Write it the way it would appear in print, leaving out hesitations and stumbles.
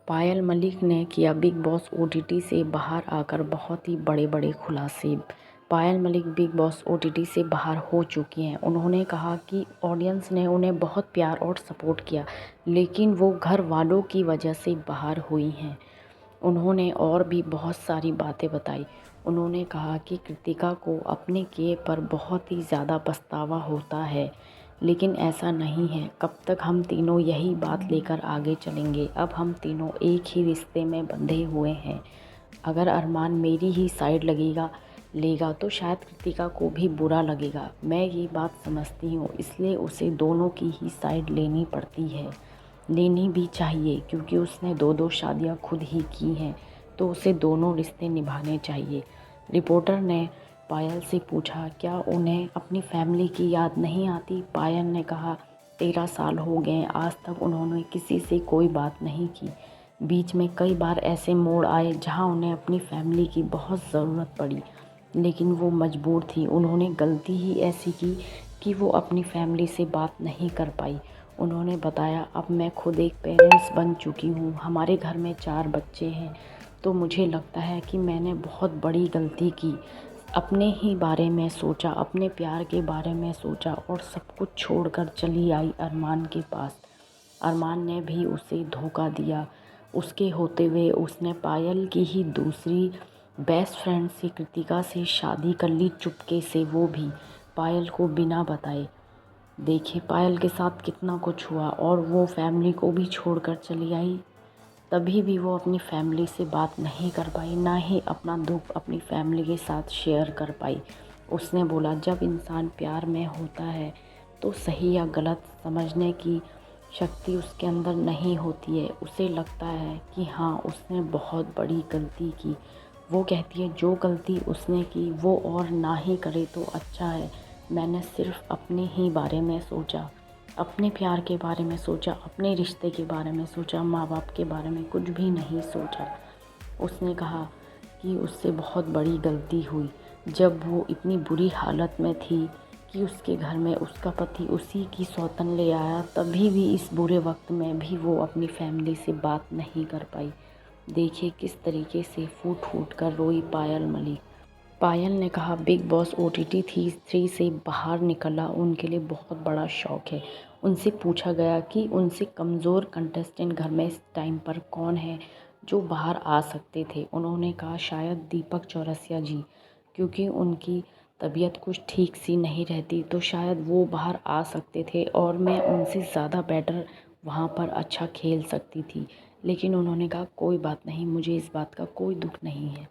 पायल मलिक ने किया big boss OTT से बाहर आकर बहुत ही बड़े-बड़े खुलासे। पायल मलिक बिग बॉस ओटीटी से बाहर हो चुकी हैं। उन्होंने कहा कि ऑडियंस ने उन्हें बहुत प्यार और सपोर्ट किया, लेकिन वो घर वालों की वजह से बाहर हुई हैं। उन्होंने और भी बहुत सारी बातें बताई। उन्होंने कहा कि कृतिका को अपने किए पर बहुत ही ज़्यादा पछतावा होता है, लेकिन ऐसा नहीं है। कब तक हम तीनों यही बात लेकर आगे चलेंगे। अब हम तीनों एक ही रिश्ते में बंधे हुए हैं। अगर अरमान मेरी ही साइड लेगा तो शायद कृतिका को भी बुरा लगेगा। मैं ये बात समझती हूँ, इसलिए उसे दोनों की ही साइड लेनी पड़ती है। लेनी भी चाहिए, क्योंकि उसने 2-2 शादियाँ खुद ही की हैं, तो उसे दोनों रिश्ते निभाने चाहिए। रिपोर्टर ने पायल से पूछा, क्या उन्हें अपनी फैमिली की याद नहीं आती? पायल ने कहा, 13 साल हो गए, आज तक उन्होंने किसी से कोई बात नहीं की। बीच में कई बार ऐसे मोड़ आए जहां उन्हें अपनी फैमिली की बहुत ज़रूरत पड़ी, लेकिन वो मजबूर थी। उन्होंने गलती ही ऐसी की कि वो अपनी फैमिली से बात नहीं कर पाई। उन्होंने बताया, अब मैं खुद एक पेरेंट्स बन चुकी हूँ, हमारे घर में 4 बच्चे हैं, तो मुझे लगता है कि मैंने बहुत बड़ी गलती की। अपने ही बारे में सोचा, अपने प्यार के बारे में सोचा और सब कुछ छोड़कर चली आई अरमान के पास। अरमान ने भी उसे धोखा दिया। उसके होते हुए उसने पायल की ही दूसरी बेस्ट फ्रेंड से, कृतिका से शादी कर ली चुपके से, वो भी पायल को बिना बताए। देखिए पायल के साथ कितना कुछ हुआ और वो फैमिली को भी छोड़कर चली आई। तभी भी वो अपनी फैमिली से बात नहीं कर पाई, ना ही अपना दुख अपनी फैमिली के साथ शेयर कर पाई। उसने बोला, जब इंसान प्यार में होता है तो सही या गलत समझने की शक्ति उसके अंदर नहीं होती है। उसे लगता है कि हाँ, उसने बहुत बड़ी गलती की। वो कहती है, जो गलती उसने की वो और ना ही करे तो अच्छा है। मैंने सिर्फ अपने ही बारे में सोचा, अपने प्यार के बारे में सोचा, अपने रिश्ते के बारे में सोचा, माँ बाप के बारे में कुछ भी नहीं सोचा। उसने कहा कि उससे बहुत बड़ी गलती हुई जब वो इतनी बुरी हालत में थी कि उसके घर में उसका पति उसी की सौतन ले आया। तभी भी इस बुरे वक्त में भी वो अपनी फैमिली से बात नहीं कर पाई। देखिए किस तरीके से फूट फूट कर रोई पायल मलिक। पायल ने कहा, बिग बॉस ओटीटी 3 से बाहर निकला उनके लिए बहुत बड़ा शौक है। उनसे पूछा गया कि उनसे कमज़ोर कंटेस्टेंट घर में इस टाइम पर कौन है जो बाहर आ सकते थे। उन्होंने कहा, शायद दीपक चौरसिया जी, क्योंकि उनकी तबीयत कुछ ठीक सी नहीं रहती, तो शायद वो बाहर आ सकते थे और मैं उनसे ज़्यादा बेटर वहाँ पर अच्छा खेल सकती थी। लेकिन उन्होंने कहा, कोई बात नहीं, मुझे इस बात का कोई दुख नहीं है।